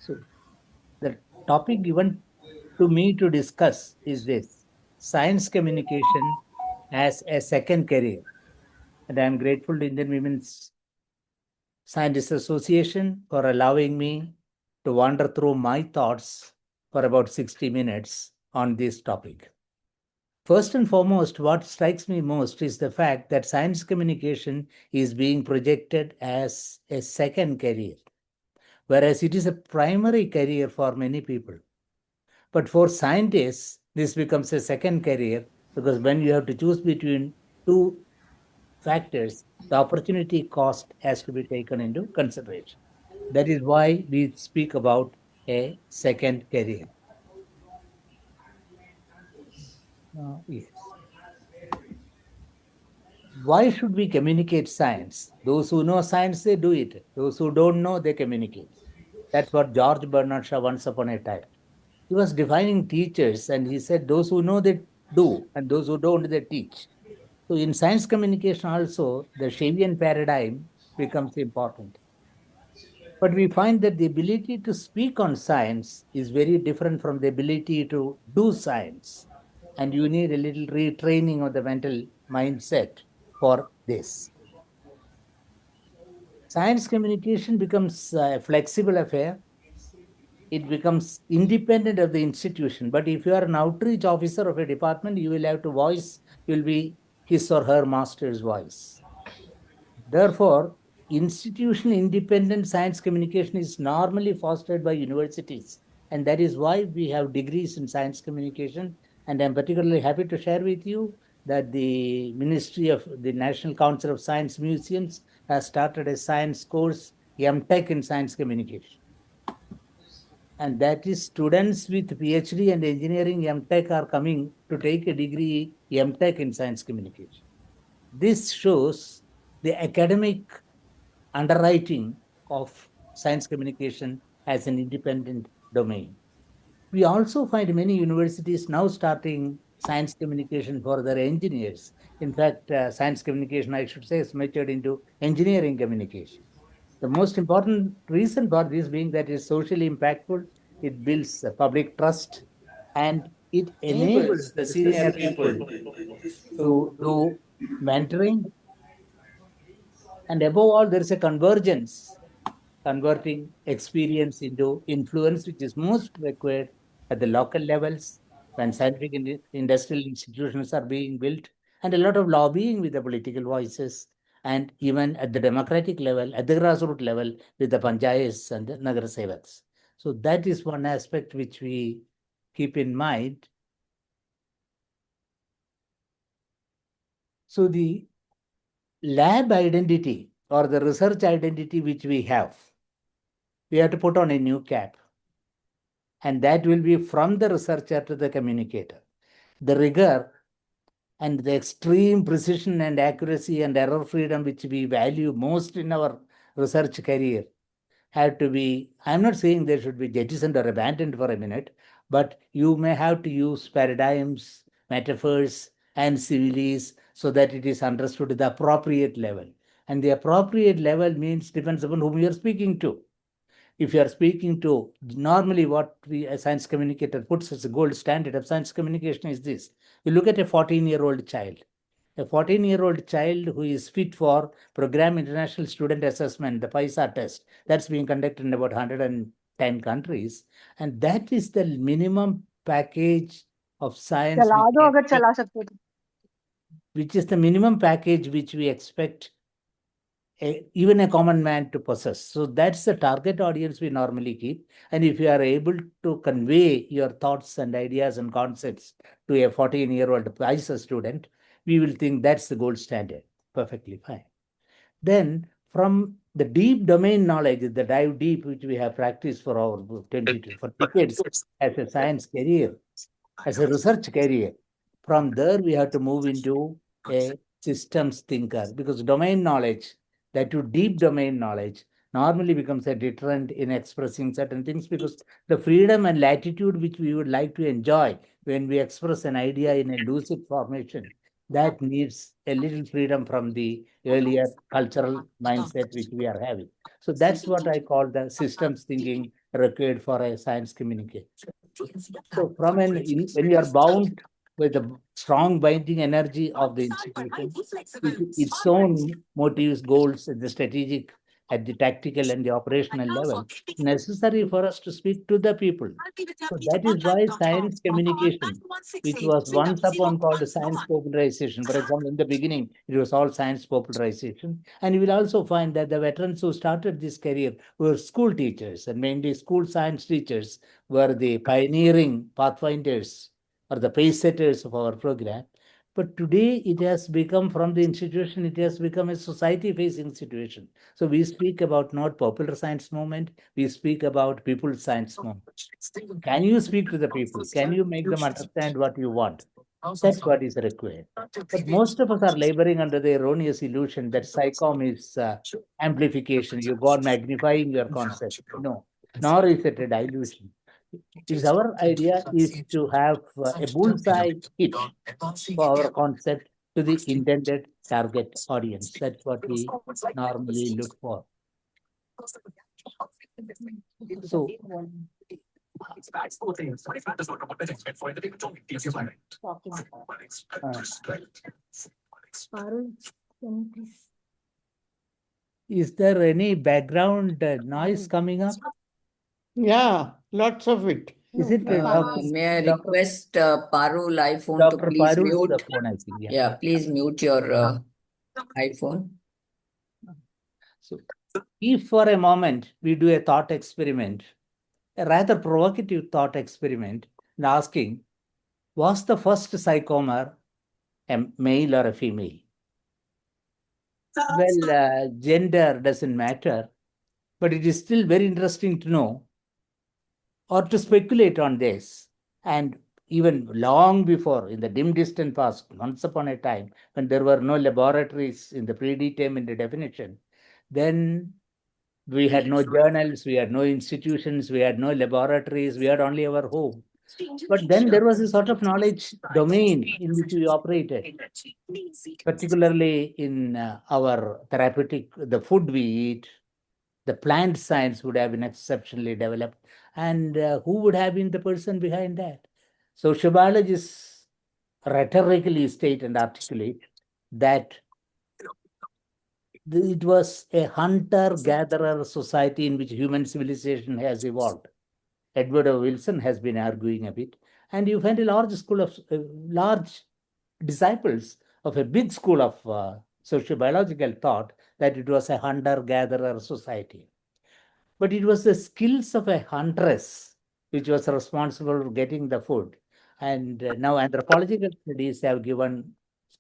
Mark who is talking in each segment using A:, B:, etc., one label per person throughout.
A: So the topic given to me to discuss is this: science communication as a second career. And I am grateful to Indian Women's Scientists Association for allowing me to wander through my thoughts for about 60 minutes on this topic. First and foremost, what strikes me most is the fact that science communication is being projected as a second career, whereas it is a primary career for many people. But for scientists, this becomes a second career because when you have to choose between two factors, the opportunity cost has to be taken into consideration. That is why we speak about a second career. Yes. Why should we communicate science? Those who know science, they do it. Those who don't know, they communicate. That's what George Bernard Shaw once upon a time. He was defining teachers and he said, those who know, they do, and those who don't, they teach. So in science communication also, the Shavian paradigm becomes important. But we find that the ability to speak on science is very different from the ability to do science. And you need a little retraining of the mental mindset for this. Science communication becomes a flexible affair. It becomes independent of the institution. But if you are an outreach officer of a department, you will have to voice, you will be his or her master's voice. Therefore, institution independent science communication is normally fostered by universities. And that is why we have degrees in science communication. And I'm particularly happy to share with you that the Ministry of the National Council of Science Museums has started a science course, MTech in science communication. And that is students with PhD and engineering MTech are coming to take a degree MTech in science communication. This shows the academic underwriting of science communication as an independent domain. We also find many universities now starting science communication for their engineers. In fact, science communication, I should say, is matured into engineering communication. The most important reason for this being that it's socially impactful, it builds public trust, and it enables the senior people to do mentoring. And above all, there is a convergence, converting experience into influence, which is most required at the local levels when scientific and industrial institutions are being built, and a lot of lobbying with the political voices, and even at the democratic level, at the grassroots level, with the panchayats and the Nagar Sevaks. So that is one aspect which we keep in mind. So the lab identity or the research identity which we have to put on a new cap. And that will be from the researcher to the communicator. The rigor and the extreme precision and accuracy and error freedom which we value most in our research career have to be, I'm not saying they should be jettisoned or abandoned for a minute, but you may have to use paradigms, metaphors, and similes so that it is understood at the appropriate level. And the appropriate level means depends upon whom you are speaking to. If you are speaking to, normally what we a science communicator puts as a gold standard of science communication is this. You look at a 14-year-old child. A 14-year-old child who is fit for Program International Student Assessment, the PISA test, that's being conducted in about 110 countries. And that is the minimum package of science,
B: चला दो अगर चला सकते तो
A: which is the minimum package which we expect even a common man to possess. So that's the target audience we normally keep. And if you are able to convey your thoughts and ideas and concepts to a 14-year-old PISA student, we will think that's the gold standard. Perfectly fine. Then from the deep domain knowledge, the dive deep, which we have practiced for our 20 for decades as a science career, as a research career, from there we have to move into a systems thinker because domain knowledge, that to deep domain knowledge, normally becomes a deterrent in expressing certain things because the freedom and latitude which we would like to enjoy when we express an idea in a lucid formation, that needs a little freedom from the earlier cultural mindset which we are having. So that's what I call the systems thinking required for a science communication. So when you are bound with the strong binding energy of the institution, with its own motives, goals, at the strategic, at the tactical and the operational level, necessary for us to speak to the people. So that is why science communication, which was once upon called science popularization. For example, in the beginning, it was all science popularization. And you will also find that the veterans who started this career were school teachers, and mainly school science teachers were the pioneering pathfinders or the pace setters of our program. But today it has become, from the institution, it has become a society facing situation. So we speak about not popular science movement, we speak about people's science movement. Can you speak to the people? Can you make them understand what you want? That's what is required. But most of us are laboring under the erroneous illusion that psychom is amplification. You go on magnifying your concept. No, nor is it a dilution. Is our idea is to have a bullseye hit for our concept to the intended target audience. That's what we normally look for. So, is there any background noise coming up?
B: Yeah, lots of it.
A: Is it
C: May I request Parul iPhone to
A: Dr.
C: please
A: Parul's
C: mute?
A: the phone, I think.
C: Yeah, please mute your iPhone.
A: So, if for a moment we do a thought experiment, a rather provocative thought experiment, in asking, was the first psychomer a male or a female? Well, gender doesn't matter, but it is still very interesting to know or to speculate on this. And even long before, in the dim distant past, once upon a time, when there were no laboratories in the predetermined definition, then we had no journals, we had no institutions, we had no laboratories, we had only our home. But then there was a sort of knowledge domain in which we operated, particularly in our therapeutic, the food we eat, the plant science would have been exceptionally developed. And who would have been the person behind that? Sociobiologists rhetorically state and articulate that it was a hunter-gatherer society in which human civilization has evolved. Edward O. Wilson has been arguing a bit, and you find a large school of large disciples of a big school of sociobiological thought that it was a hunter-gatherer society. But it was the skills of a huntress which was responsible for getting the food. And now anthropological studies have given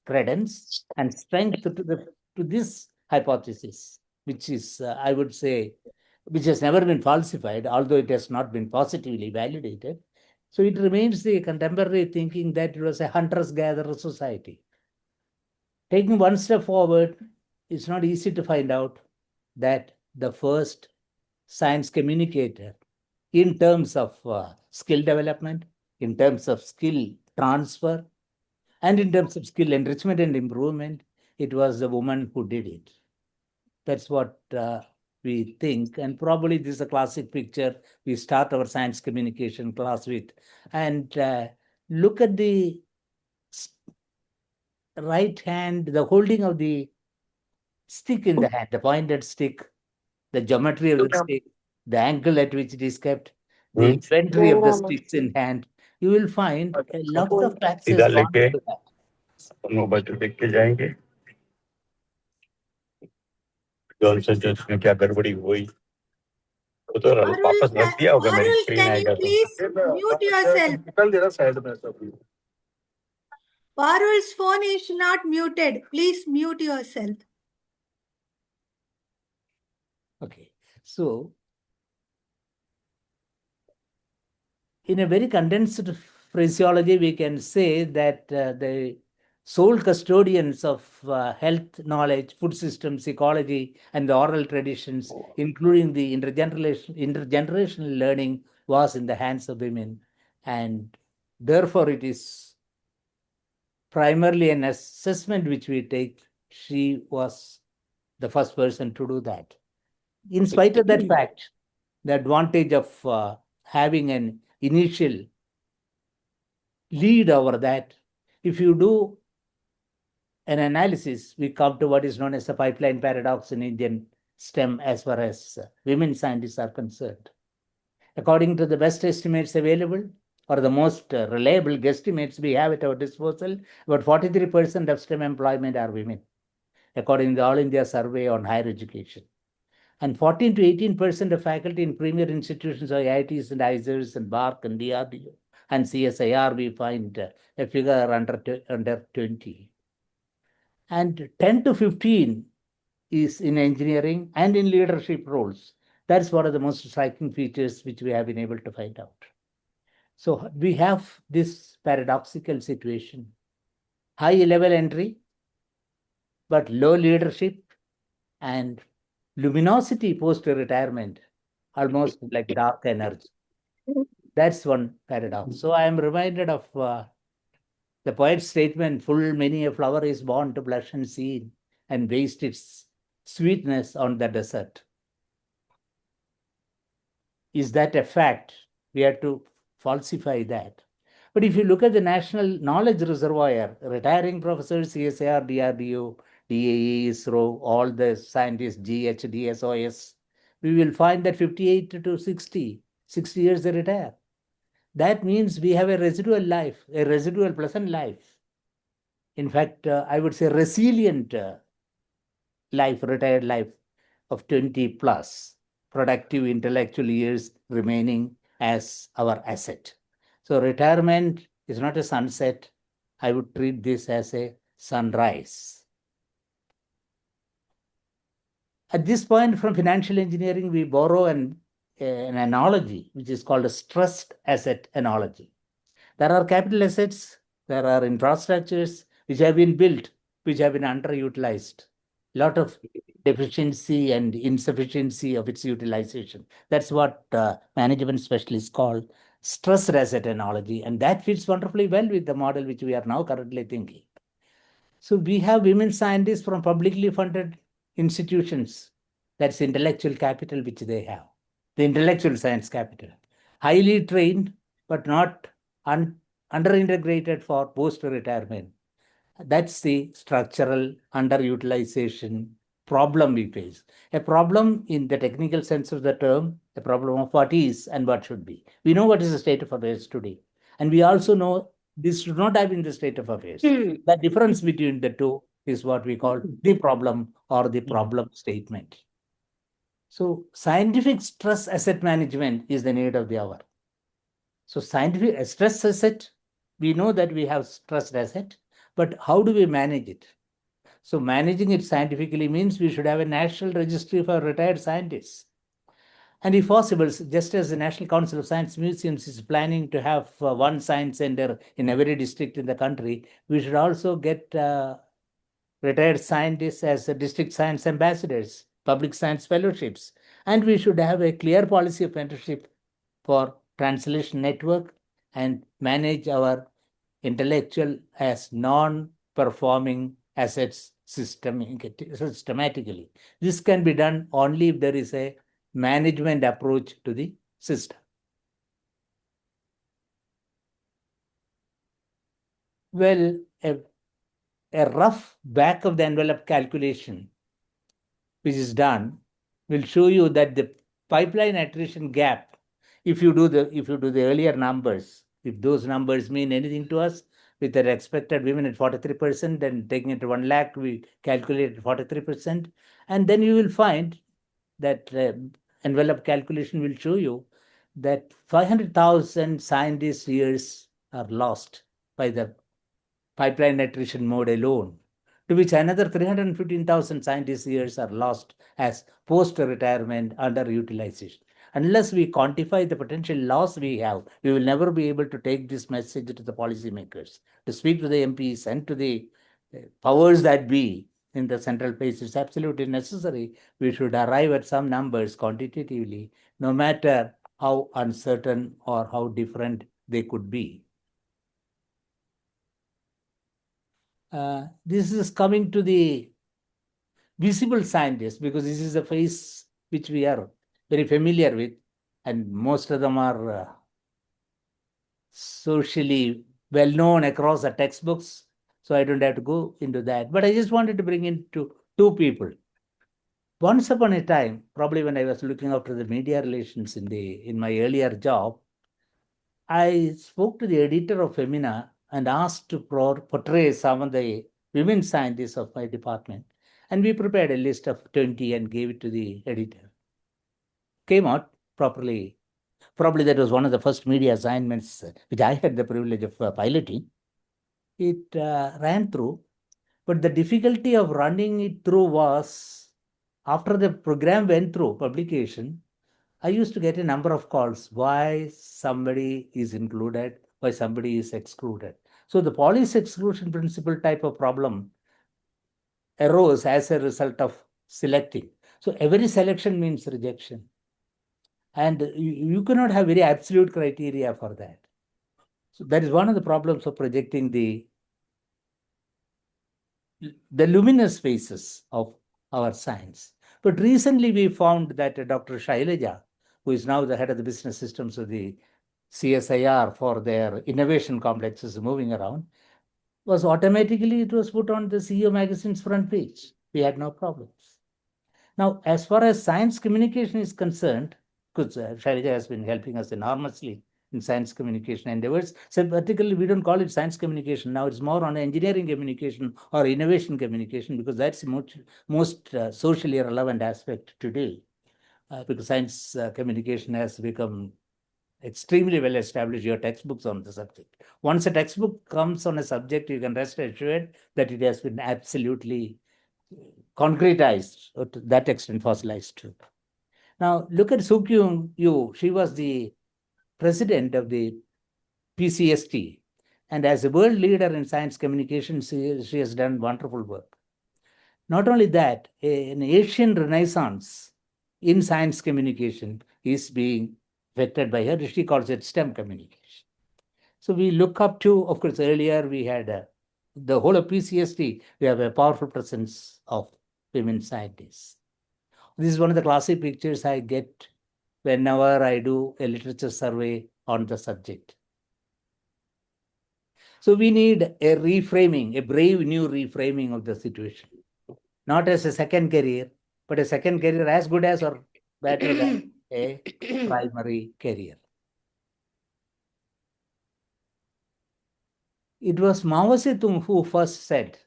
A: credence and strength to this hypothesis, which is, I would say, which has never been falsified, although it has not been positively validated. So it remains the contemporary thinking that it was a hunters-gatherer society. Taking one step forward, it's not easy to find out that the first science communicator, in terms of skill development, in terms of skill transfer, and in terms of skill enrichment and improvement, it was the woman who did it. That's what we think. And probably this is a classic picture we start our science communication class with. And look at the right hand, the holding of the stick in the hand, the pointed stick, the geometry of the stick, the angle at which it is kept, the inventory of the sticks in hand, you will find a lot of facts has gone into that.
D: Mobile देख के जाएंगे Johnson Johnson में क्या गड़बड़ी हुई वो तो वापस रख दिया होगा मेरी स्क्रीन आएगा तो
E: please mute yourself.
D: निकल जरा साइड में सब
E: Parul's phone is not muted. Please mute yourself.
A: Okay, so in a very condensed phraseology, we can say that the sole custodians of health knowledge, food systems, ecology, and the oral traditions, including the intergenerational learning, was in the hands of women. And therefore, it is primarily an assessment which we take. She was the first person to do that. In spite of that fact, the advantage of having an initial lead over that. If you do an analysis, we come to what is known as the pipeline paradox in Indian STEM as far as women scientists are concerned. According to the best estimates available, or the most reliable guesstimates we have at our disposal, about 43% of STEM employment are women, according to the All India Survey on Higher Education. And 14 to 18% of faculty in premier institutions like IITs and ISERs and BARC and DRDO and CSIR, we find a figure under 20. And 10 to 15 is in engineering and in leadership roles. That's one of the most striking features which we have been able to find out. So we have this paradoxical situation. High level entry, but low leadership and luminosity post-retirement, almost like dark energy. That's one paradox. So I am reminded of the poet's statement, full many a flower is born to blush and seen and waste its sweetness on the desert. Is that a fact? We have to falsify that. But if you look at the national knowledge reservoir, retiring professors, CSIR, DRDO, DAE, ISRO, all the scientists, GH, DSOS, we will find that 58 to 60 years they retire. That means we have a residual life, a residual pleasant life. In fact, I would say resilient life, retired life of 20 plus, productive intellectual years remaining as our asset. So retirement is not a sunset. I would treat this as a sunrise. At this point, from financial engineering, we borrow an analogy which is called a stressed asset analogy. There are capital assets, there are infrastructures which have been built, which have been underutilized. A lot of deficiency and insufficiency of its utilization. That's what management specialists call stressed asset analogy. And that fits wonderfully well with the model which we are now currently thinking. So we have women scientists from publicly funded institutions. That's intellectual capital which they have, the intellectual science capital. Highly trained, but not under-integrated for post-retirement. That's the structural underutilization problem we face. A problem in the technical sense of the term, a problem of what is and what should be. We know what is the state of affairs today. And we also know this should not have been the state of affairs. The difference between the two is what we call the problem or the problem statement. So scientific stress asset management is the need of the hour. So scientific stress asset, we know that we have stressed asset, but how do we manage it? So managing it scientifically means we should have a national registry for retired scientists. And if possible, just as the National Council of Science Museums is planning to have one science center in every district in the country, we should also get retired scientists as district science ambassadors, public science fellowships. And we should have a clear policy of mentorship for translation network and manage our intellectual as non-performing assets systematically. This can be done only if there is a management approach to the system. Well, a rough back of the envelope calculation which is done will show you that the pipeline attrition gap, if you do the earlier numbers, if those numbers mean anything to us, with the expected women at 43%, then taking it to 1 lakh, we calculate 43%. And then you will find that envelope calculation will show you that 500,000 scientist years are lost by the pipeline attrition mode alone, to which another 315,000 scientist years are lost as post-retirement underutilization. Unless we quantify the potential loss we have, we will never be able to take this message to the policymakers, to speak to the MPs and to the powers that be in the central place. It's absolutely necessary. We should arrive at some numbers quantitatively, no matter how uncertain or how different they could be. This is coming to the visible scientists, because this is a phase which we are very familiar with. and most of them are socially well known across the textbooks. So I don't have to go into that. But I just wanted to bring in two people. Once upon a time, probably when I was looking after the media relations in my earlier job, I spoke to the editor of Femina and asked to portray some of the women scientists of my department. And we prepared a list of 20 and gave it to the editor. Came out properly. Probably that was one of the first media assignments which I had the privilege of piloting. It ran through, but the difficulty of running it through was after the program went through publication, I used to get a number of calls why somebody is included, why somebody is excluded. So the policy exclusion principle type of problem arose as a result of selecting. So every selection means rejection. And you cannot have very absolute criteria for that. So that is one of the problems of projecting the luminous phases of our science. But recently we found that Dr. Shailaja, who is now the head of the business systems of the CSIR for their innovation complexes moving around, it was put on the CEO magazine's front page. We had no problems. Now, as far as science communication is concerned, because Shailaja has been helping us enormously in science communication endeavors. So particularly, we don't call it science communication. Now it's more on engineering communication or innovation communication, because that's the most socially relevant aspect today. Because science communication has become extremely well established. Your textbooks on the subject. Once a textbook comes on a subject, you can rest assured that it has been absolutely concretized, or to that extent fossilized too. Now look at Sukyung Yu. She was the president of the PCST, and as a world leader in science communication, she has done wonderful work. Not only that, an Asian renaissance in science communication is being vectored by her. She calls it STEM communication. So we look up to, of course, earlier we had the whole of PCST, we have a powerful presence of women scientists. This is one of the classic pictures I get whenever I do a literature survey on the subject. So we need a reframing, a brave new reframing of the situation. Not as a second career, but a second career as good as or better than a primary career. It was Mao Zedong who first said,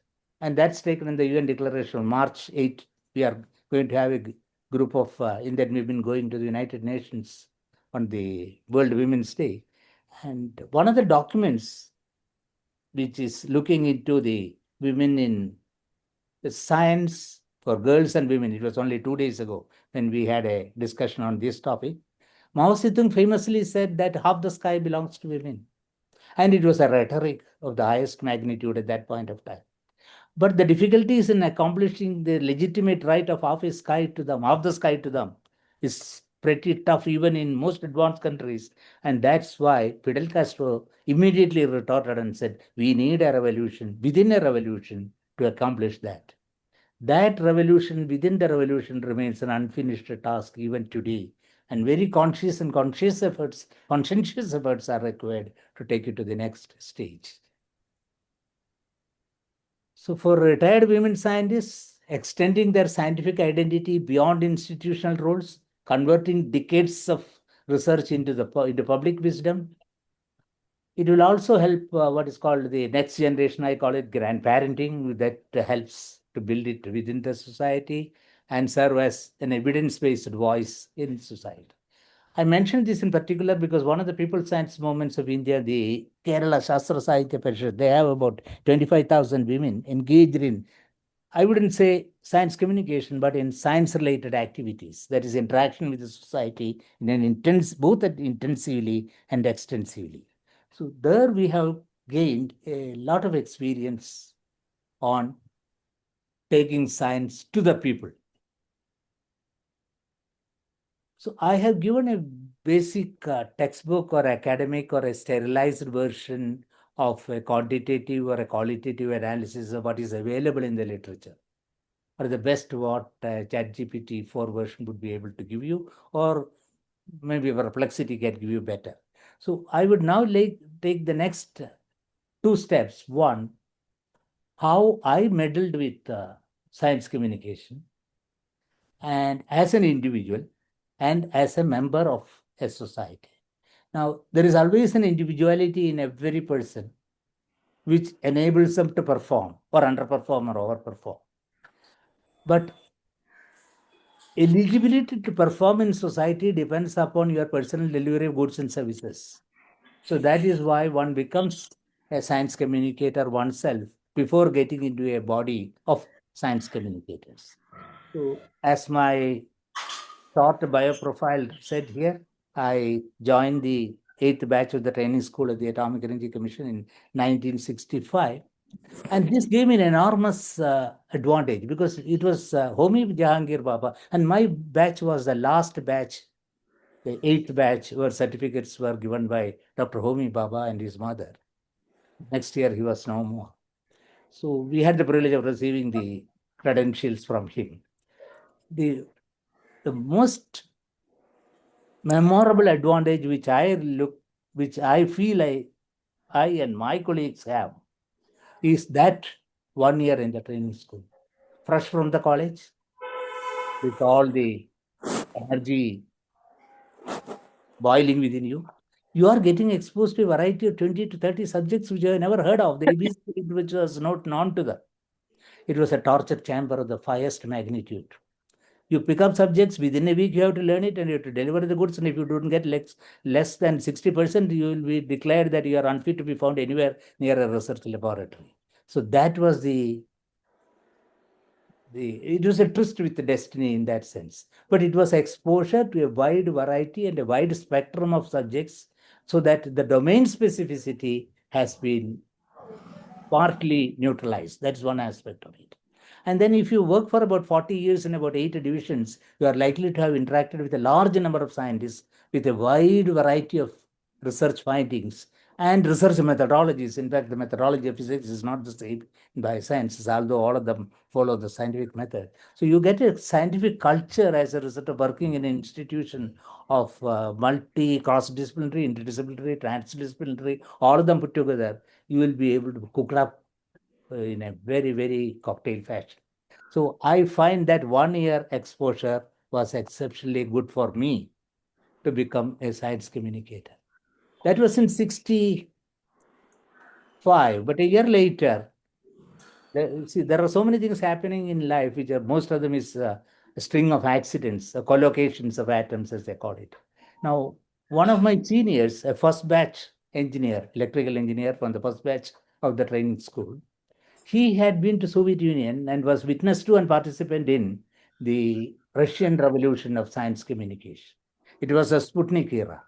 A: and that's taken in the UN Declaration on March 8, we are going to have a group of Indian women going to the United Nations on the World Women's Day. And one of the documents which is looking into the women in the science for girls and women, it was only 2 days ago when we had a discussion on this topic. Mao Zedong famously said that half the sky belongs to women. And it was a rhetoric of the highest magnitude at that point of time. But the difficulties in accomplishing the legitimate right of half the sky to them, is pretty tough even in most advanced countries. And that's why Fidel Castro immediately retorted and said, we need a revolution within a revolution to accomplish that. That revolution within the revolution remains an unfinished task even today. And very conscientious efforts are required to take it to the next stage. So for retired women scientists, extending their scientific identity beyond institutional roles, converting decades of research into public wisdom, it will also help what is called the next generation. I call it grandparenting, that helps to build it within the society and serve as an evidence-based voice in society. I mentioned this in particular because one of the people science movements of India, the Kerala Shastra Sahitya Parishad, they have about 25,000 women engaged in, I wouldn't say science communication, but in science-related activities. That is interaction with the society in an both intensively and extensively. So there we have gained a lot of experience on taking science to the people. So I have given a basic textbook or academic or a sterilized version of a quantitative or a qualitative analysis of what is available in the literature, or the best what ChatGPT 4 version would be able to give you, or maybe perplexity can give you better. So I would now take the next two steps. One, how I meddled with science communication, and as an individual and as a member of a society. Now, there is always an individuality in every person which enables them to perform or underperform or overperform. But eligibility to perform in society depends upon your personal delivery of goods and services. So that is why one becomes a science communicator oneself before getting into a body of science communicators. So as my short bio profile said here, I joined the 8th batch of the training school at the Atomic Energy Commission in 1965. And this gave me an enormous advantage because it was Homi Jahangir Baba, and my batch was the last batch, the 8th batch, where certificates were given by Dr. Homi Baba and his mother. Next year, he was no more. So we had the privilege of receiving the credentials from him. The most memorable advantage which I feel I and my colleagues have, is that 1 year in the training school, fresh from the college, with all the energy boiling within you, you are getting exposed to a variety of 20 to 30 subjects which you have never heard of. The ABC, which was not known to them. It was a torture chamber of the highest magnitude. You pick up subjects, within a week you have to learn it and you have to deliver the goods. And if you don't get less than 60%, you will be declared that you are unfit to be found anywhere near a research laboratory. So that was it was a tryst with the destiny in that sense. But it was exposure to a wide variety and a wide spectrum of subjects, so that the domain specificity has been partly neutralized. That's one aspect of it. And then if you work for about 40 years in about 8 divisions, you are likely to have interacted with a large number of scientists with a wide variety of research findings and research methodologies. In fact, the methodology of physics is not the same in biosciences, although all of them follow the scientific method. So you get a scientific culture as a result of working in an institution of multi, cross-disciplinary, interdisciplinary, transdisciplinary, all of them put together. You will be able to cook it up in a very, very cocktail fashion. So I find that 1 year exposure was exceptionally good for me to become a science communicator. That was in 65. But a year later, there are so many things happening in life, which are, most of them is a string of accidents, collocations of atoms, as they call it. Now, one of my seniors, a first batch engineer, electrical engineer from the first batch of the training school, he had been to Soviet Union and was witness to and participant in the Russian Revolution of science communication. It was a Sputnik era.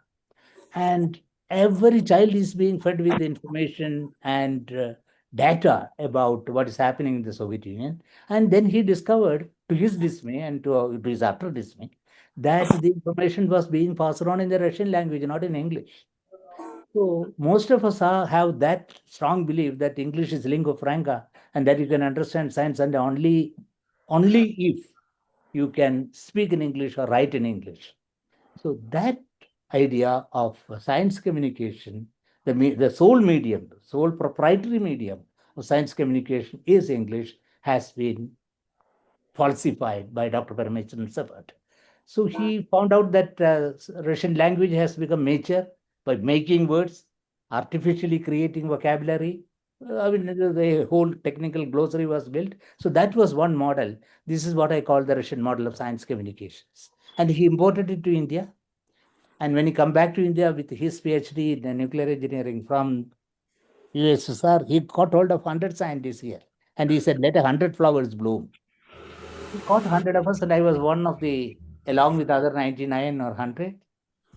A: And every child is being fed with information and data about what is happening in the Soviet Union. And then he discovered, to his dismay and to his utter dismay, that the information was being passed on in the Russian language, not in English. So most of us have that strong belief that English is lingua franca and that you can understand science and only if you can speak in English or write in English. So that idea of science communication, the sole proprietary medium of science communication is English, has been falsified by Dr. Parameswaran's effort. So he found out that Russian language has become mature by making words, artificially creating vocabulary. I mean, the whole technical glossary was built. So that was one model. This is what I call the Russian model of science communications. And he imported it to India. And when he come back to India with his PhD in nuclear engineering from USSR, he got hold of 100 scientists here. And he said, let 100 flowers bloom. He caught 100 of us, and I was one of the, along with other 99 or 100,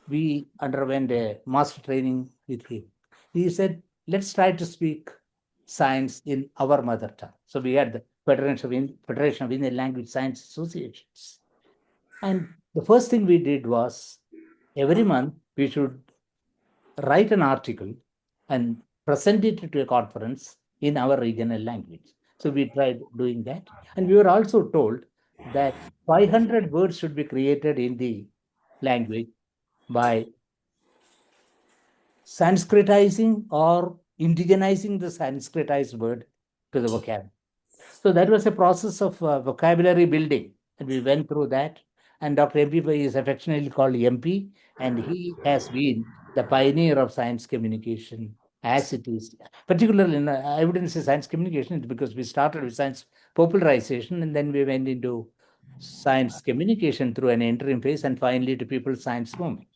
A: we underwent a master training with him. He said, let's try to speak science in our mother tongue. So we had the Federation of Indian Language Science Associations. And the first thing we did was, every month we should write an article and present it to a conference in our regional language. So we tried doing that. And we were also told that 500 words should be created in the language by Sanskritizing or indigenizing the Sanskritized word to the vocabulary. So that was a process of vocabulary building, and we went through that. And Dr. MP is affectionately called MP, and he has been the pioneer of science communication as it is. Particularly, I wouldn't say science communication because we started with science popularization, and then we went into science communication through an interim phase, and finally to people science movement.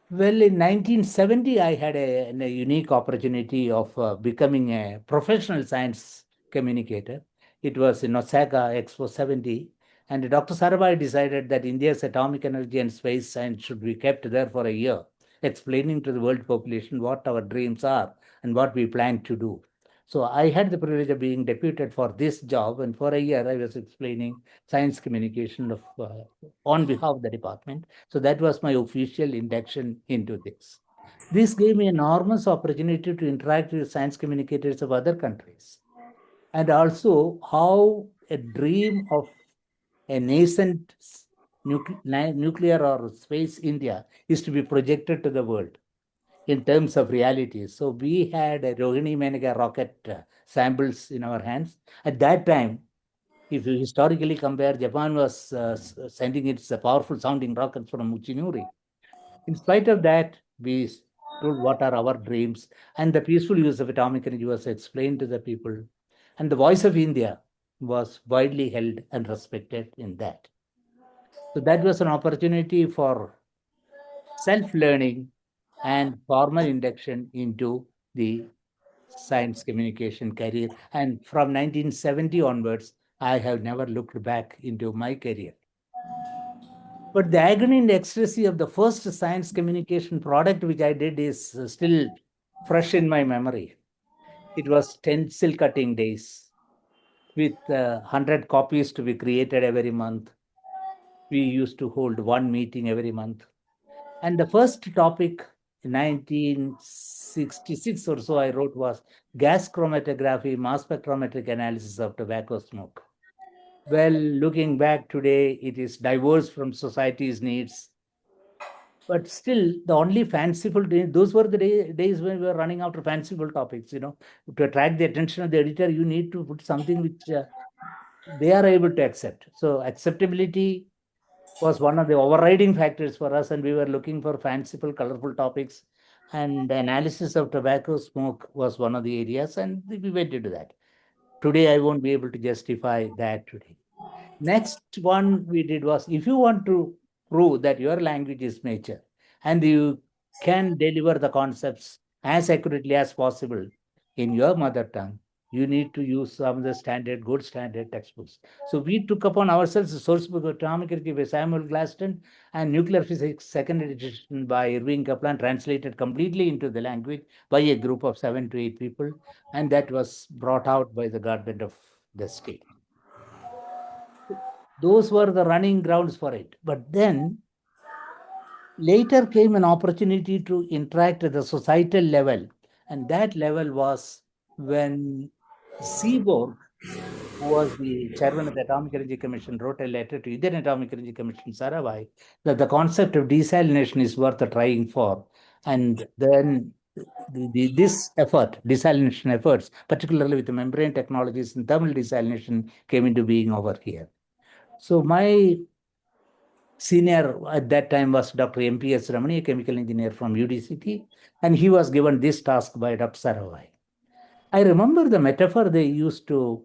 A: Well, in 1970, I had a unique opportunity of becoming a professional science communicator. It was in Osaka Expo 70, and Dr. Sarabhai decided that India's atomic energy and space science should be kept there for a year, explaining to the world population what our dreams are and what we plan to do. So I had the privilege of being deputed for this job, and for a year I was explaining science communication on behalf of the department. So that was my official induction into this. This gave me enormous opportunity to interact with science communicators of other countries, and also how a dream of a nascent nuclear or space India is to be projected to the world in terms of reality. So we had a Rohini Menega rocket samples in our hands. At that time, if you historically compare, Japan was sending its powerful sounding rockets from Uchinuri. In spite of that, we told what are our dreams, and the peaceful use of atomic energy was explained to the people. And the voice of India was widely held and respected in that. So that was an opportunity for self-learning and formal induction into the science communication career. And from 1970 onwards, I have never looked back into my career. But the agony and ecstasy of the first science communication product which I did is still fresh in my memory. It was stencil cutting days with 100 copies to be created every month. We used to hold one meeting every month. And the first topic in 1966 or so I wrote was gas chromatography, mass spectrometric analysis of tobacco smoke. Well, looking back today, it is diverse from society's needs. But still, the only fanciful those were the days when we were running after fanciful topics. To attract the attention of the editor, you need to put something which they are able to accept. So acceptability was one of the overriding factors for us, and we were looking for fanciful, colorful topics. And the analysis of tobacco smoke was one of the areas, and we went into that. Today, I won't be able to justify that today. Next one we did was, if you want to prove that your language is nature and you can deliver the concepts as accurately as possible in your mother tongue, you need to use some of the good standard textbooks. So we took upon ourselves the source book of atomic energy by Samuel Glaston and nuclear physics second edition by Irving Kaplan, translated completely into the language by a group of 7 to 8 people. And that was brought out by the government of the state. Those were the running grounds for it. But then later came an opportunity to interact at the societal level. And that level was when Seaborg, who was the chairman of the Atomic Energy Commission, wrote a letter to Indian Atomic Energy Commission, Sarabhai, that the concept of desalination is worth trying for. And then this effort, desalination efforts, particularly with the membrane technologies and thermal desalination, came into being over here. So my senior at that time was Dr. M.P.S. Ramani, a chemical engineer from UDCT, and he was given this task by Dr. Sarabhai. I remember the metaphor they used to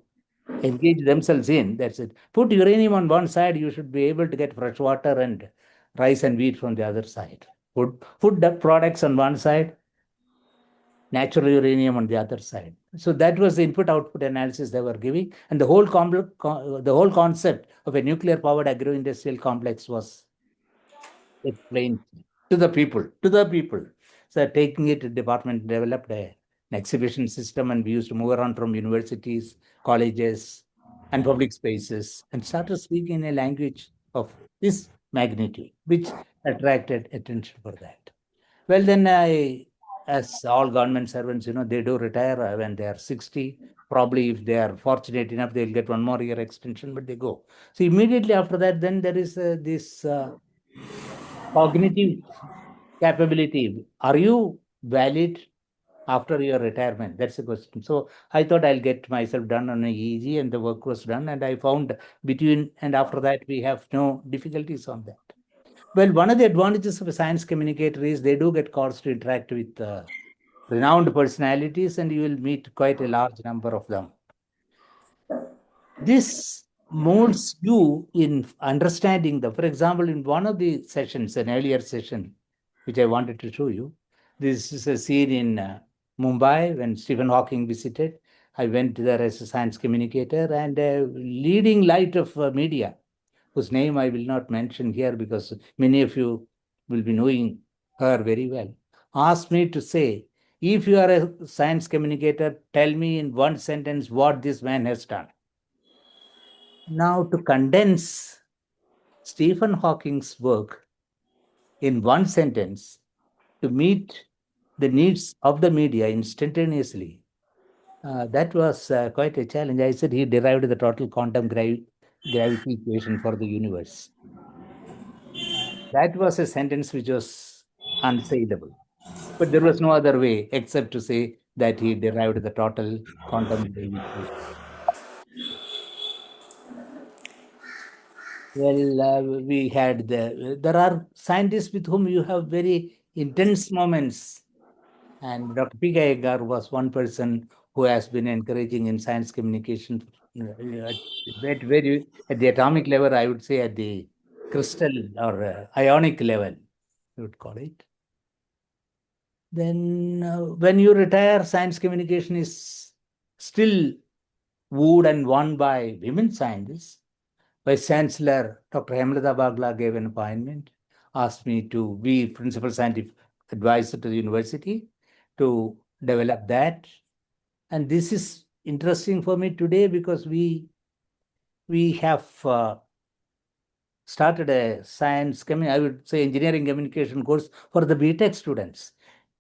A: engage themselves in. That's it. Put uranium on one side, you should be able to get fresh water and rice and wheat from the other side. Put the products on one side, natural uranium on the other side. So that was the input-output analysis they were giving, and the whole concept of a nuclear-powered agro-industrial complex was explained to the people. So taking it, the department developed an exhibition system, and we used to move around from universities, colleges, and public spaces, and started speaking a language of this magnitude, which attracted attention for that. Well, then I as all government servants, they do retire when they are 60. Probably if they are fortunate enough, they'll get 1 more year extension, but they go. So immediately after that, then there is this cognitive capability. Are you valid after your retirement? That's the question. So I thought I'll get myself done on a easy, and the work was done. And I found between and after that, we have no difficulties on that. Well, one of the advantages of a science communicator is they do get calls to interact with renowned personalities, and you will meet quite a large number of them. This molds you in understanding the, for example, in one of the sessions, an earlier session, which I wanted to show you, this is a scene in Mumbai when Stephen Hawking visited. I went there as a science communicator, and a leading light of media, whose name I will not mention here because many of you will be knowing her very well, asked me to say, if you are a science communicator, tell me in one sentence what this man has done. Now, to condense Stephen Hawking's work in one sentence to meet the needs of the media instantaneously, that was quite a challenge. I said he derived the total quantum gravity equation for the universe. That was a sentence which was unsayable. But there was no other way except to say that he derived the total quantum gravity equation. Well, there are scientists with whom you have very intense moments. And Dr. P. Gayagar was one person who has been encouraging in science communication at the atomic level, I would say at the crystal or ionic level, you would call it. Then when you retire, science communication is still wooed and won by women scientists. Vice Chancellor Dr. Hemlata Bagla gave an appointment, asked me to be principal scientific advisor to the university to develop that. And this is interesting for me today because we have started a I would say engineering communication course for the BTech students.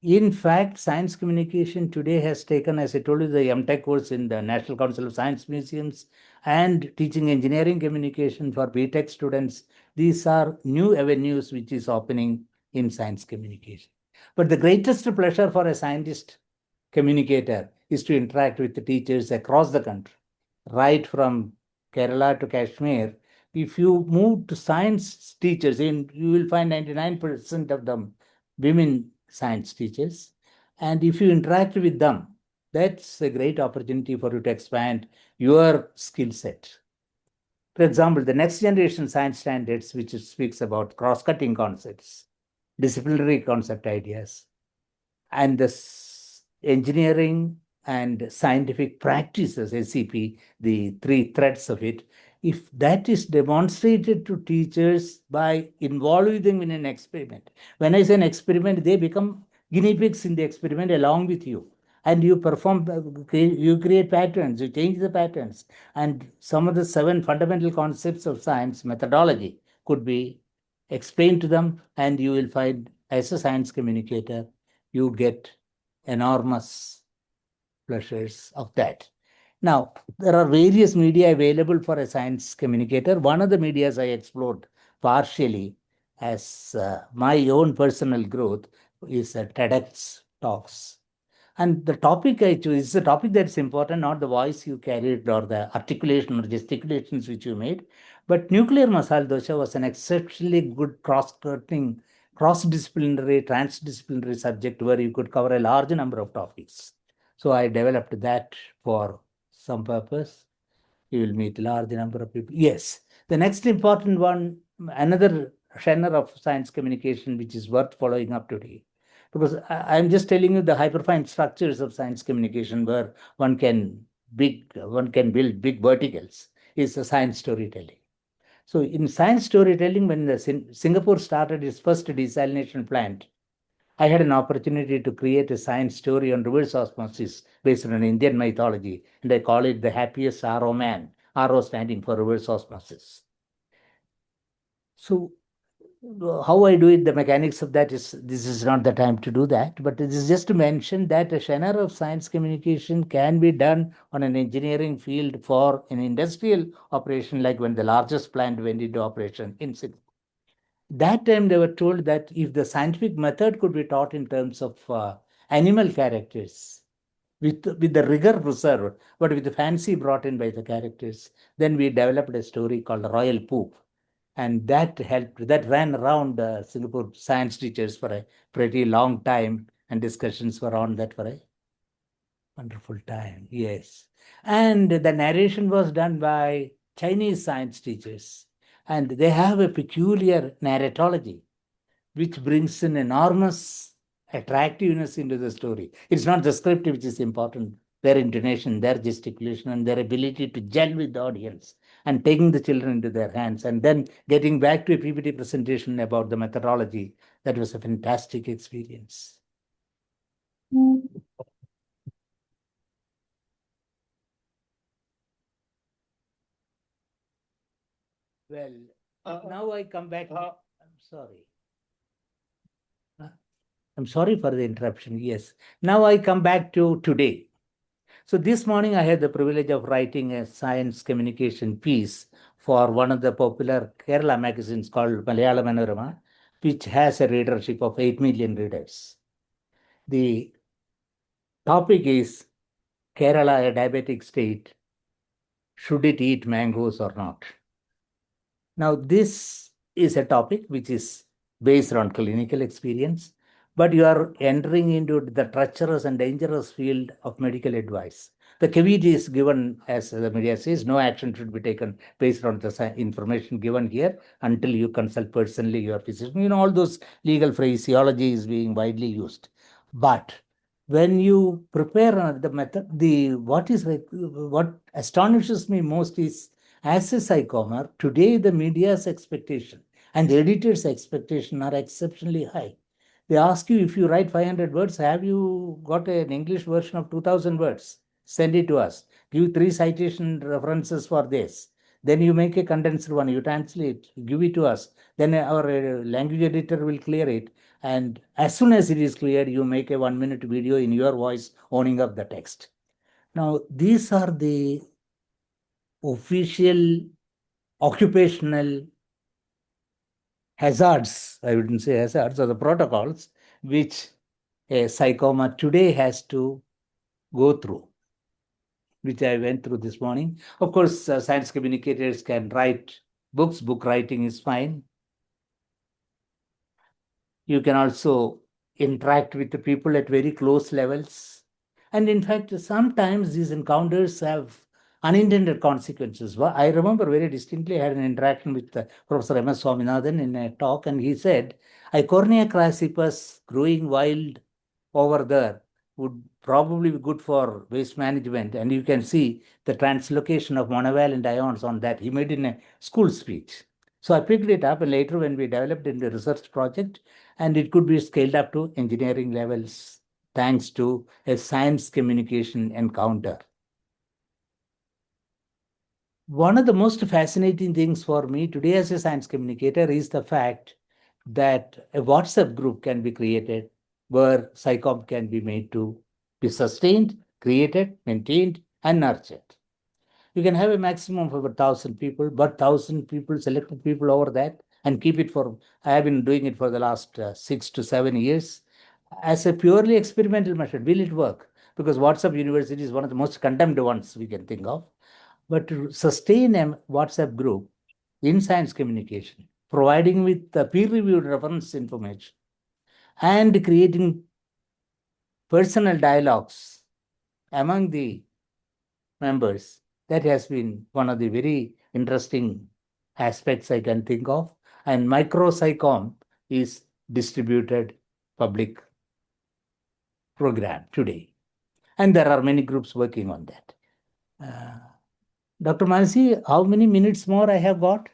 A: In fact, science communication today has taken, as I told you, the MTech course in the National Council of Science Museums and teaching engineering communication for BTech students. These are new avenues which is opening in science communication. But the greatest pleasure for a scientist communicator is to interact with the teachers across the country, right from Kerala to Kashmir. If you move to science teachers, you will find 99% of them women science teachers. And if you interact with them, that's a great opportunity for you to expand your skill set. For example, the next generation science standards, which speaks about cross-cutting concepts, disciplinary concept ideas, and the engineering and scientific practices, SCP, the three threads of it, if that is demonstrated to teachers by involving them in an experiment. When I say an experiment, they become guinea pigs in the experiment along with you. And you perform, you create patterns, you change the patterns. And some of the 7 fundamental concepts of science methodology could be explained to them, and you will find, as a science communicator, you get enormous pleasures of that. Now, there are various media available for a science communicator. One of the medias I explored partially as my own personal growth is TEDx talks. And the topic I choose is a topic that's important, not the voice you carried or the articulation or gesticulations which you made. But nuclear masala dosha was an exceptionally good cross-cutting, cross-disciplinary, transdisciplinary subject where you could cover a large number of topics. So I developed that for some purpose. You will meet a large number of people. Yes. The next important one, another genre of science communication, which is worth following up today. Because I'm just telling you the hyperfine structures of science communication where one can build big verticals, is the science storytelling. So in science storytelling, when the Singapore started its first desalination plant, I had an opportunity to create a science story on reverse osmosis based on Indian mythology, and I call it the happiest RO man, RO standing for reverse osmosis. So how I do it, the mechanics of that this is not the time to do that, but this is just to mention that a genre of science communication can be done on an engineering field for an industrial operation, like when the largest plant went into operation in Singapore. That time they were told that if the scientific method could be taught in terms of animal characters, with the rigor preserved, but with the fancy brought in by the characters, then we developed a story called Royal Poop. And that helped, that ran around Singapore science teachers for a pretty long time, and discussions were on that for a wonderful time. Yes. And the narration was done by Chinese science teachers, and they have a peculiar narratology which brings in enormous attractiveness into the story. It's not the script which is important, their intonation, their gesticulation, and their ability to gel with the audience and taking the children into their hands and then getting back to a PPT presentation about the methodology. That was a fantastic experience. Well, now I come back. I'm sorry. I'm sorry for the interruption. Yes. Now I come back to today. So this morning I had the privilege of writing a science communication piece for one of the popular Kerala magazines called Malayalam Manorama, which has a readership of 8 million readers. The topic is Kerala, a diabetic state. Should it eat mangoes or not? Now, this is a topic which is based on clinical experience, but you are entering into the treacherous and dangerous field of medical advice. The caveat is given, as the media says, no action should be taken based on the information given here until you consult personally your physician. You know, all those legal phraseology is being widely used. But when you prepare the method, what astonishes me most is, as a psychomer, today the media's expectation and the editor's expectation are exceptionally high. They ask you, if you write 500 words, have you got an English version of 2000 words? Send it to us. Give 3 citation references for this. Then you make a condensed one, you translate, give it to us. Then our language editor will clear it. And as soon as it is cleared, you make a 1-minute video in your voice owning up the text. Now, these are the official occupational hazards, I wouldn't say hazards, or the protocols which a psychoma today has to go through, which I went through this morning. Of course, science communicators can write books. Book writing is fine. You can also interact with the people at very close levels. And in fact, sometimes these encounters have unintended consequences. Well, I remember very distinctly, I had an interaction with Professor M.S. Swaminathan in a talk, and he said, Icornia crassipus growing wild over there would probably be good for waste management. And you can see the translocation of monovalent ions on that. He made in a school speech. So I picked it up, and later when we developed in the research project, and it could be scaled up to engineering levels thanks to a science communication encounter. One of the most fascinating things for me today as a science communicator is the fact that a WhatsApp group can be created where psychom can be made to be sustained, created, maintained, and nurtured. You can have a maximum of over 1,000 people, but 1,000 people, selected people over that, and keep it for, I have been doing it for the last 6 to 7 years as a purely experimental method. Will it work? Because WhatsApp University is one of the most condemned ones we can think of. But to sustain a WhatsApp group in science communication, providing with peer-reviewed reference information, and creating personal dialogues among the members, that has been one of the very interesting aspects I can think of. And micropsychom is distributed public program today. And there are many groups working on that. Dr. Mansi, how many minutes more I have got?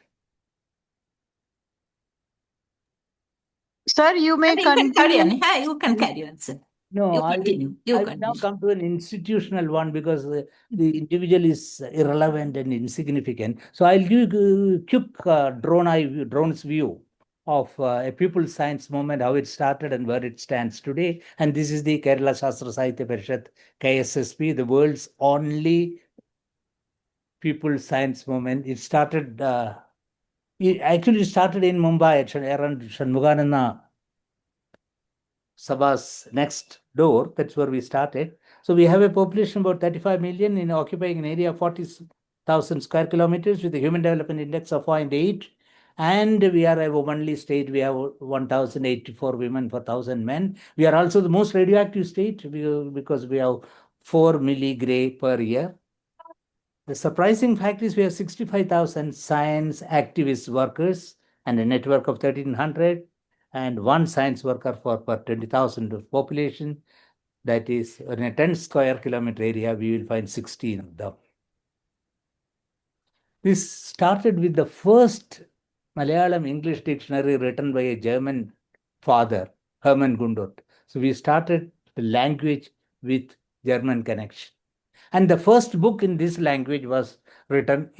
B: Sir, you may
C: You can carry on.
B: continue.
C: Yeah, you can carry on, sir.
A: No,
C: You continue. You
A: I will now
C: continue.
A: come to an institutional one because the individual is irrelevant and insignificant. So I'll give you a quick drone's view of a people's science movement, how it started and where it stands today. And this is the Kerala Shastra Sahitya Parishad, KSSP, the world's only people's science movement. It started, it actually started in Mumbai at around Shanmugananda Sabha's next door. That's where we started. So we have a population about 35 million in occupying an area of 40,000 square kilometers with a human development index of 0.8. And we are a womanly state. We have 1,084 women per 1,000 men. We are also the most radioactive state because we have 4 milligray per year. The surprising fact is we have 65,000 science activist workers and a network of 1,300 and one science worker per 20,000 of population. That is, in a 10 square kilometer area, we will find 16 of them. This started with the first Malayalam English dictionary written by a German father, Hermann Gundert. So we started the language with German connection. And the first book in this language was written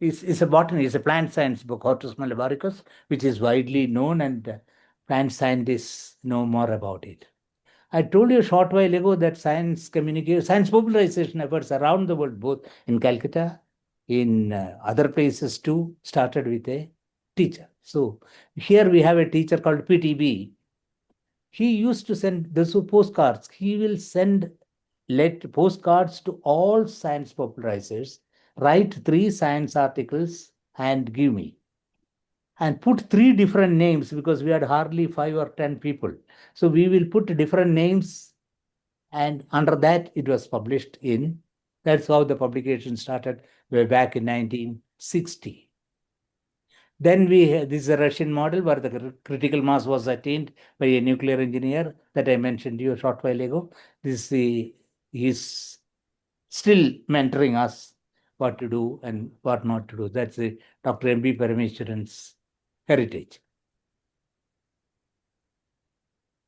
A: is a botany, is a plant science book, Hortus Malabaricus, which is widely known, and plant scientists know more about it. I told you a short while ago that science popularization efforts around the world, both in Calcutta, in other places too, started with a teacher. So here we have a teacher called PTB. He used to send those postcards. He will send postcards to all science popularizers, write 3 science articles and give me. And put 3 different names because we had hardly 5 or 10 people. So we will put different names, and under that it was published in. That's how the publication started way back in 1960. Then this is a Russian model where the critical mass was attained by a nuclear engineer that I mentioned to you a short while ago. He's still mentoring us what to do and what not to do. That's Dr. M.B. Parameshwaran's heritage.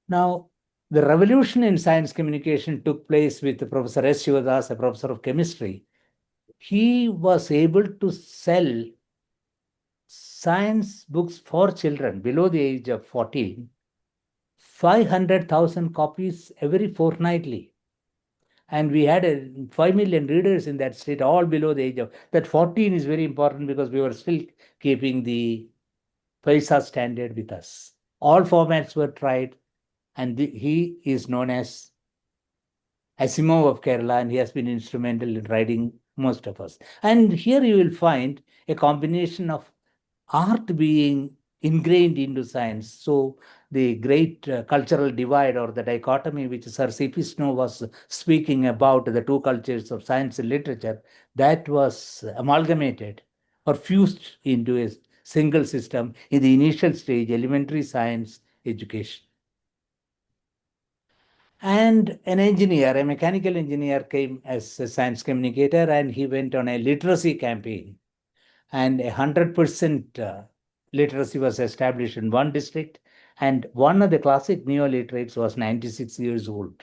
A: Now, the revolution in science communication took place with Professor S. Shivadas, a professor of chemistry. He was able to sell science books for children below the age of 14, 500,000 copies every fortnightly. And we had 5 million readers in that state, all below the age of... That 14 is very important because we were still keeping the Paisa standard with us. All formats were tried, and he is known as Asimov of Kerala, and he has been instrumental in writing most of us. And here you will find a combination of art being ingrained into science. So the great cultural divide or the dichotomy which Sir C.P. Snow was speaking about, the 2 cultures of science and literature, that was amalgamated or fused into a single system in the initial stage, elementary science education. And an engineer, a mechanical engineer, came as a science communicator, and he went on a literacy campaign. And 100% literacy was established in one district, and one of the classic neo-literates was 96 years old.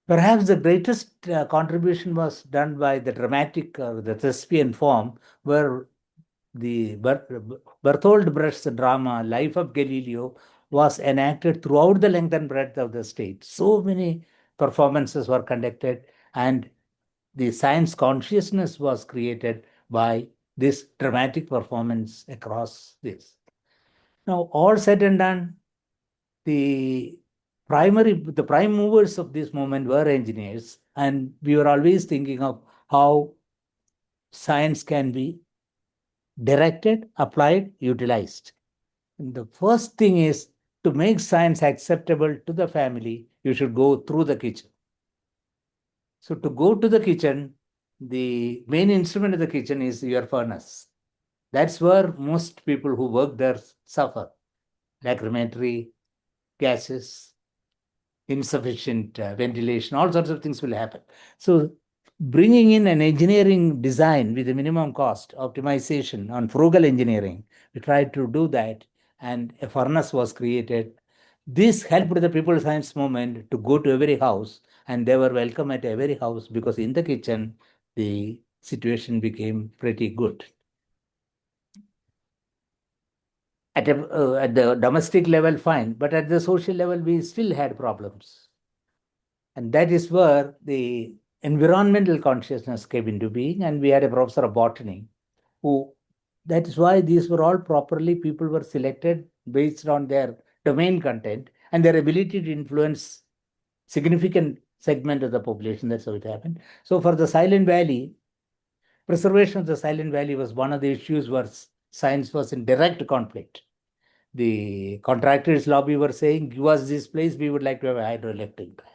A: Perhaps the greatest contribution was done by the dramatic, the thespian form, where the Bertolt Brecht's drama, Life of Galileo, was enacted throughout the length and breadth of the state. So many performances were conducted, and the science consciousness was created by this dramatic performance across this. Now, all said and done, the prime movers of this movement were engineers, and we were always thinking of how science can be directed, applied, utilized. And the first thing is, to make science acceptable to the family, you should go through the kitchen. So to go to the kitchen, the main instrument of the kitchen is your furnace. That's where most people who work there suffer. Lacrimatory gases, insufficient ventilation, all sorts of things will happen. So bringing in an engineering design with a minimum cost, optimization on frugal engineering, we tried to do that, and a furnace was created. This helped the people science movement to go to every house, and they were welcome at every house because in the kitchen, the situation became pretty good. At the domestic level, fine, but at the social level, we still had problems. And that is where the environmental consciousness came into being. And we had a professor of botany who, that is why these were all properly, people were selected based on their domain content and their ability to influence significant segment of the population. That's how it happened. So for the Silent Valley, preservation of the Silent Valley was one of the issues where science was in direct conflict. The contractors' lobby were saying, give us this place, we would like to have a hydroelectric dam.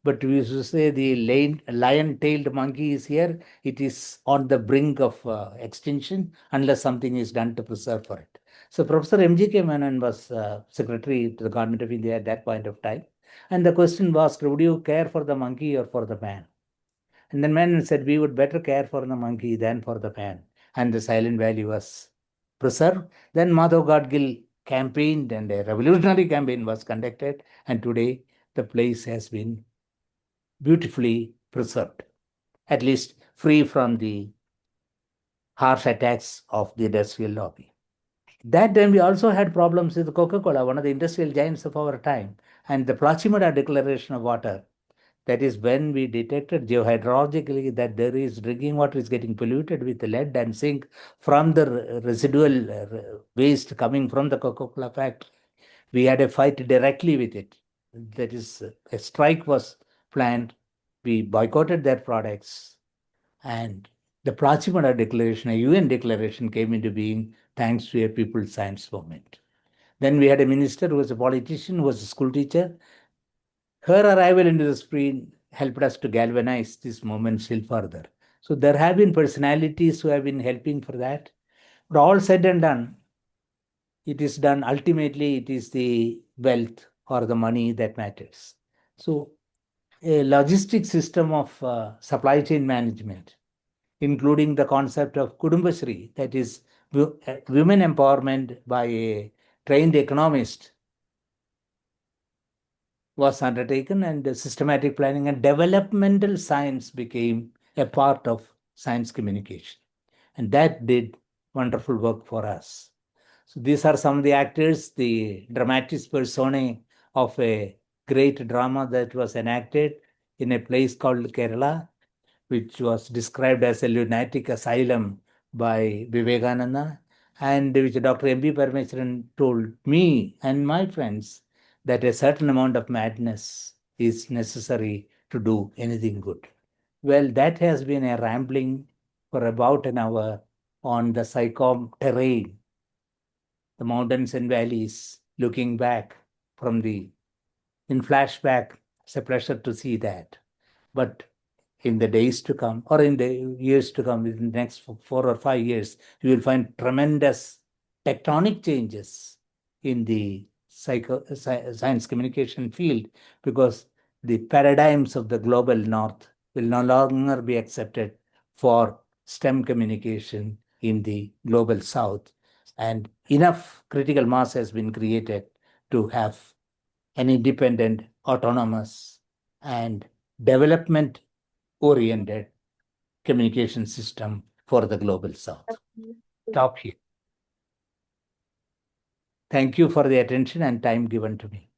A: But we used to say the lion-tailed monkey is here. It is on the brink of extinction unless something is done to preserve for it. So Professor M.G.K. Menon was secretary to the government of India at that point of time. And the question was, would you care for the monkey or for the man? And then Menon said, we would better care for the monkey than for the man. And the Silent Valley was preserved. Then Madhav Gadgil campaigned and a revolutionary campaign was conducted. And today the place has been beautifully preserved, at least free from the harsh attacks of the industrial lobby. That time we also had problems with Coca-Cola, one of the industrial giants of our time, and the Plachimada Declaration of Water. That is when we detected geohydrologically that there is drinking water is getting polluted with lead and zinc from the residual waste coming from the Coca-Cola factory. We had a fight directly with it. That is, a strike was planned. We boycotted their products. And the Plachimada Declaration, a UN declaration, came into being thanks to a people's science movement. Then we had a minister who was a politician, who was a school teacher. Her arrival into the screen helped us to galvanize this movement still further. So there have been personalities who have been helping for that. But all said and done, it is done, ultimately, it is the wealth or the money that matters. So a logistic system of supply chain management, including the concept of Kudumbashree, that is women empowerment by a trained economist, was undertaken, and the systematic planning and developmental science became a part of science communication. And that did wonderful work for us. So these are some of the actors, the dramatis personae of a great drama that was enacted in a place called Kerala, which was described as a lunatic asylum by Vivekananda, and which Dr. M.B. Parameswaran told me and my friends that a certain amount of madness is necessary to do anything good. Well, that has been a rambling for about an hour on the SciComm terrain, the mountains and valleys, looking back in flashback. It's a pleasure to see that. But in the days to come, or in the years to come, in the next 4 or 5 years, you will find tremendous tectonic changes in the science communication field, because the paradigms of the global north will no longer be accepted for STEM communication in the global south. And enough critical mass has been created to have an independent, autonomous, and development oriented communication system for the global south. Stop here. Thank you for the attention and time given to me.